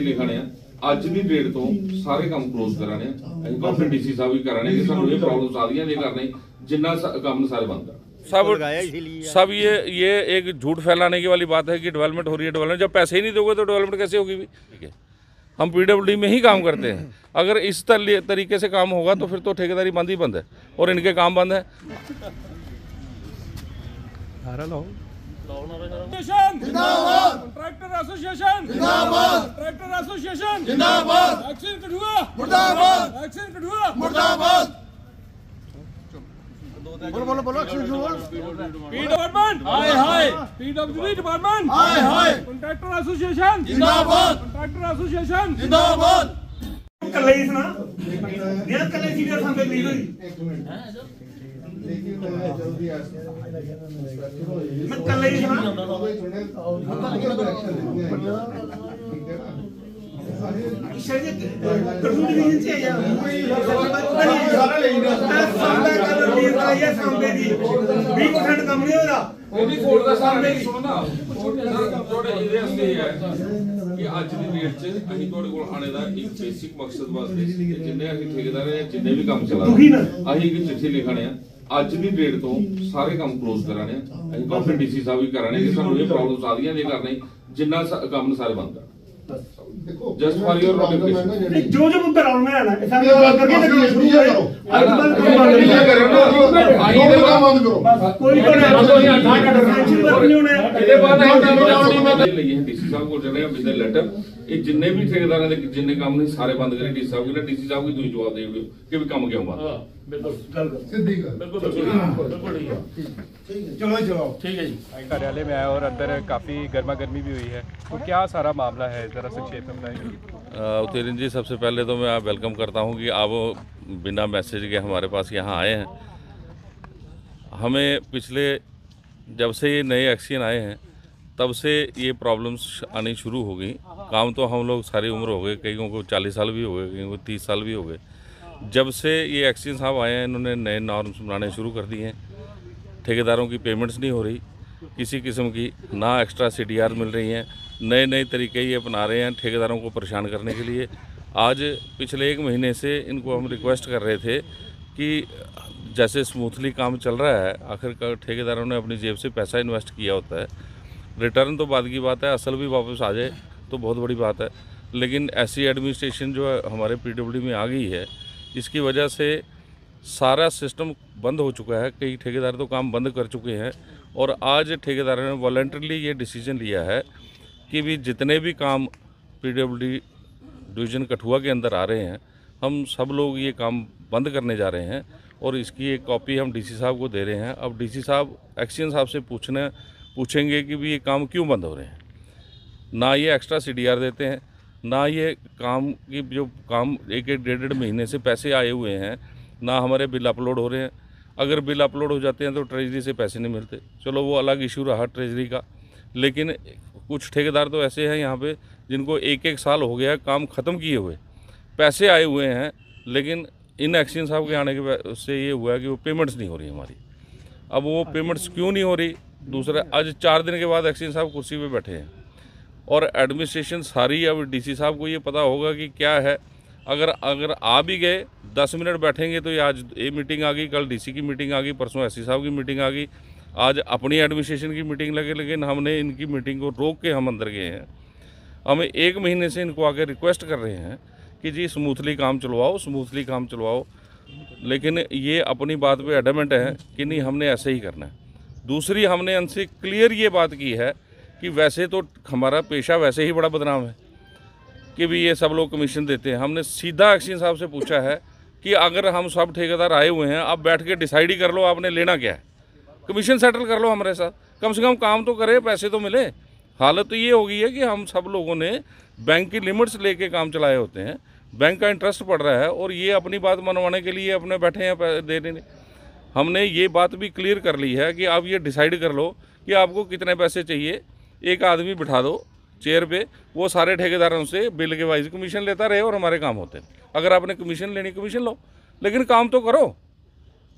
लिखाने अज की डेट तो सारे काम क्लोज कराने काफी डीसी साहब भी कराने कि सानू ये प्रॉब्लम आ रही है करने जिन्ना काम सारे बंद कर सब ये एक झूठ फैलाने की वाली बात है कि डेवलपमेंट हो रही है। डेवलपमेंट जब पैसे ही नहीं दोगे तो डेवलपमेंट कैसे होगी भी? ठीक है, हम पीडब्ल्यूडी में ही काम करते हैं। अगर इस तरीके से काम होगा तो फिर तो ठेकेदारी बंद ही बंद है और इनके काम बंद है। जिंदाबाद, कॉन्ट्रैक्टर एसोसिएशन जिंदाबाद, कॉन्ट्रैक्टर एसोसिएशन जिंदाबाद, एक्शन कठुआ मुर्दाबाद, एक्शन कठुआ मुर्दाबाद। बोलो एक्शन कठुआ। पी डिपार्टमेंट हाय हाय, पीडब्ल्यूडी डिपार्टमेंट हाय हाय, कॉन्ट्रैक्टर एसोसिएशन जिंदाबाद, कॉन्ट्रैक्टर एसोसिएशन जिंदाबाद। कल ही सुना यार, कल ही सीनियर साहब ने एक मिनट लेकिन जल्दी मैं कल ही सुना डिवीजन से यार सारा लेना सामने कल लीड आया सामने दी 20% कम नहीं हो रहा ਉਹਦੀ ਕੋਡ ਦਾ ਸਾਹਮਣੇ ਸੁਣੋ ਨਾ ਤੁਹਾਡੇ ਇਹਦੇ ਵਾਸਤੇ ਹੈ ਕਿ ਅੱਜ ਦੀ ਡੇਟ 'ਚ ਅਸੀਂ ਤੁਹਾਡੇ ਕੋਲ ਆਣੇ ਦਾ ਇੱਕ ਬੇਸਿਕ ਮਕਸਦ ਵਾਸਤੇ ਜਿੰਨੇ ਅਸੀਂ ਠੇਕੇਦਾਰ ਨੇ ਜਿੰਨੇ ਵੀ ਕੰਮ ਚਲਾ ਰਹੇ ਅਸੀਂ ਇੱਕ ਚਿੱਠੀ ਲਿਖਾਣੇ ਆ ਅੱਜ ਦੀ ਡੇਟ ਤੋਂ ਸਾਰੇ ਕੰਮ ਕਲੋਜ਼ ਕਰਾਣੇ ਅਸੀਂ ਕਾਫੀ ਡੀਸੀ ਸਾਹਿਬ ਵੀ ਕਰਾਣੇ ਕਿ ਸਾਨੂੰ ਇਹ ਪ੍ਰੋਬਲਮ ਆ ਰਹੀਆਂ ਇਹ ਕਰਨੇ ਜਿੰਨਾ ਕੰਮ ਸਾਰੇ ਬੰਦ ਕਰ जस्ट फॉर योर नोटिफिकेशन जो जो मुद्दा राउंड में आना है सब बात करके ना शुरू करो आज बंद करो ना आई दे काम बंद करो कोई तो टेंशन नहीं होना ਇਹਦੇ ਬਾਅਦ ਅਸੀਂ ਲਈ ਹੈ ਡੀਸੀ ਸਾਹਿਬ ਕੋਲ ਚਲੇ ਆ ਵਿਦ ਲੈਟਰ ਇਹ ਜਿੰਨੇ ਵੀ ਠੇਕੇਦਾਰਾਂ ਦੇ ਜਿੰਨੇ ਕੰਮ ਨਹੀਂ ਸਾਰੇ ਬੰਦ ਕਰੇ ਡੀਸੀ ਸਾਹਿਬ ਨੇ ਡੀਸੀ ਸਾਹਿਬ ਕੀ ਤੁਸੀਂ ਜਵਾਬ ਦੇ ਦਿਓ ਕਿ ਵੀ ਕੰਮ ਕਿਉਂ ਬੰਦ बिल्कुल गल सिद्धी गल बिल्कुल बिल्कुल चलो चलो ठीक है जी। कार्यालय में आया और अंदर काफ़ी गर्मा गर्मी भी हुई है, तो क्या सारा मामला है ज़रा संक्षेप में बताइए। उत्तीर्ण जी, सबसे पहले तो मैं वेलकम करता हूं कि आप बिना मैसेज के हमारे पास यहां आए हैं। हमें पिछले जब से ये नए एक्शन आए हैं तब से ये प्रॉब्लम्स आनी शुरू हो गई। काम तो हम लोग सारी उम्र हो गए, कईयों को 40 साल भी हो गए, कईयों को 30 साल भी हो गए। जब से ये एक्शन साहब आए हैं इन्होंने नए नॉर्म्स बनाने शुरू कर दिए हैं। ठेकेदारों की पेमेंट्स नहीं हो रही किसी किस्म की, ना एक्स्ट्रा CDR मिल रही हैं, नए नए तरीके ये अपना रहे हैं ठेकेदारों को परेशान करने के लिए। आज पिछले 1 महीने से इनको हम रिक्वेस्ट कर रहे थे कि जैसे स्मूथली काम चल रहा है, आखिरकार ठेकेदारों ने अपनी जेब से पैसा इन्वेस्ट किया होता है, रिटर्न तो बाद की बात है, असल भी वापस आ जाए तो बहुत बड़ी बात है। लेकिन ऐसी एडमिनिस्ट्रेशन जो है हमारे PWD में आ गई है, इसकी वजह से सारा सिस्टम बंद हो चुका है। कई ठेकेदार तो काम बंद कर चुके हैं और आज ठेकेदारों ने वॉलंटरली ये डिसीजन लिया है कि भी जितने भी काम PWD डिवीज़न कठुआ के अंदर आ रहे हैं हम सब लोग ये काम बंद करने जा रहे हैं और इसकी एक कॉपी हम DC साहब को दे रहे हैं। अब DC साहब एक्शन साहब से पूछेंगे कि भी ये काम क्यों बंद हो रहे हैं। ना ये एक्स्ट्रा CDR देते हैं, ना ये काम की जो काम 1-1 महीने से पैसे आए हुए हैं, ना हमारे बिल अपलोड हो रहे हैं। अगर बिल अपलोड हो जाते हैं तो ट्रेजरी से पैसे नहीं मिलते, चलो वो अलग इशू रहा ट्रेजरी का। लेकिन कुछ ठेकेदार तो ऐसे हैं यहाँ पे जिनको 1-1 साल हो गया काम ख़त्म किए हुए, पैसे आए हुए हैं, लेकिन इन एक्शन साहब के आने के से ये हुआ है कि वो पेमेंट्स नहीं हो रही हमारी। अब वो पेमेंट्स क्यों नहीं हो रही, दूसरा आज 4 दिन के बाद एक्शन साहब कुर्सी पे बैठे हैं और एडमिनिस्ट्रेशन सारी, अब DC साहब को ये पता होगा कि क्या है। अगर आ भी गए 10 मिनट बैठेंगे तो ये आज ये मीटिंग आ गई, कल DC की मीटिंग आ गई, परसों SC साहब की मीटिंग आ गई, आज अपनी एडमिनिस्ट्रेशन की मीटिंग लगे, लेकिन हमने इनकी मीटिंग को रोक के हम अंदर गए हैं। हमें 1 महीने से इनको आके रिक्वेस्ट कर रहे हैं कि जी स्मूथली काम चलवाओ, स्मूथली काम चलवाओ, लेकिन ये अपनी बात पे एडमेंट है कि नहीं हमने ऐसे ही करना है। दूसरी, हमने उनसे क्लियर ये बात की है कि वैसे तो हमारा पेशा वैसे ही बड़ा बदनाम है कि भी ये सब लोग कमीशन देते हैं। हमने सीधा एक्शन साहब से पूछा है कि अगर हम सब ठेकेदार आए हुए हैं, आप बैठ के डिसाइड ही कर लो आपने लेना क्या है, कमीशन सेटल कर लो हमारे साथ, कम से कम काम तो करे, पैसे तो मिले। हालत तो ये हो गई है कि हम सब लोगों ने बैंक की लिमिट्स लेके काम चलाए होते हैं, बैंक का इंटरेस्ट पड़ रहा है और ये अपनी बात मनवाने के लिए अपने बैठे हैं देने। हमने ये बात भी क्लियर कर ली है कि आप ये डिसाइड कर लो कि आपको कितने पैसे चाहिए, एक आदमी बिठा दो चेयर पे, वो सारे ठेकेदारों से बिल के वाइज कमीशन लेता रहे और हमारे काम होते हैं। अगर आपने कमीशन लेनी कमीशन लो, लेकिन काम तो करो।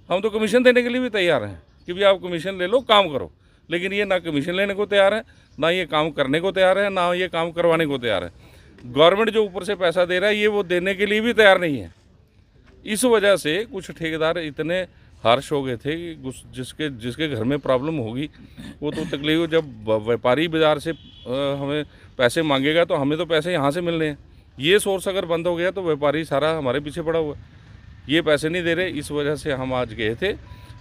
हम तो कमीशन देने के लिए भी तैयार हैं कि भी आप कमीशन ले लो, काम करो, लेकिन ये ना कमीशन लेने को तैयार है, ना ये काम करने को तैयार है, ना ये काम करवाने को तैयार है। गवर्नमेंट जो ऊपर से पैसा दे रहा है ये वो देने के लिए भी तैयार नहीं है। इस वजह से कुछ ठेकेदार इतने हार्श हो गए थे कि जिसके घर में प्रॉब्लम होगी वो तो तकलीफ, जब व्यापारी बाज़ार से हमें पैसे मांगेगा तो हमें तो पैसे यहाँ से मिलने हैं। ये सोर्स अगर बंद हो गया तो व्यापारी सारा हमारे पीछे पड़ा हुआ है, ये पैसे नहीं दे रहे। इस वजह से हम आज गए थे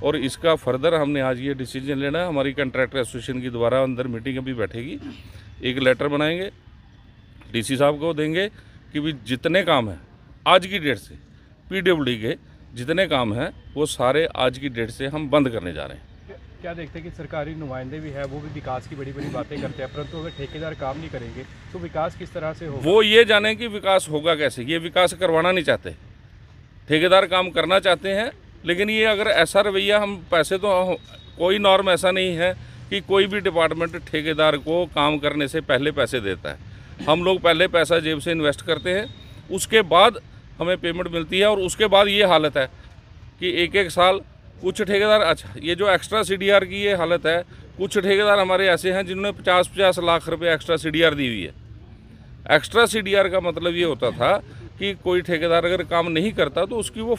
और इसका फर्दर हमने आज ये डिसीजन लेना है। हमारी कंट्रैक्टर एसोसिएशन की दोबारा अंदर मीटिंग अभी बैठेगी, एक लेटर बनाएंगे डीसी साहब को देंगे कि भी जितने काम हैं आज की डेट से पीडब्ल्यूडी के जितने काम हैं वो सारे आज की डेट से हम बंद करने जा रहे हैं। क्या देखते हैं कि सरकारी नुमाइंदे भी है, वो भी विकास की बड़ी बड़ी बातें करते हैं, परंतु अगर ठेकेदार काम नहीं करेंगे तो विकास किस तरह से होगा? वो ये जाने कि विकास होगा कैसे, ये विकास करवाना नहीं चाहते, ठेकेदार काम करना चाहते हैं। लेकिन ये अगर ऐसा रवैया, हम पैसे तो कोई नॉर्म ऐसा नहीं है कि कोई भी डिपार्टमेंट ठेकेदार को काम करने से पहले पैसे देता है। हम लोग पहले पैसा जेब से इन्वेस्ट करते हैं, उसके बाद हमें पेमेंट मिलती है। और उसके बाद ये हालत है कि एक एक साल कुछ ठेकेदार, अच्छा ये जो एक्स्ट्रा CDR की ये हालत है, कुछ ठेकेदार हमारे ऐसे हैं जिन्होंने 50-50 लाख रुपए एक्स्ट्रा CDR दी हुई है। एक्स्ट्रा CDR का मतलब ये होता था कि कोई ठेकेदार अगर काम नहीं करता तो उसकी वो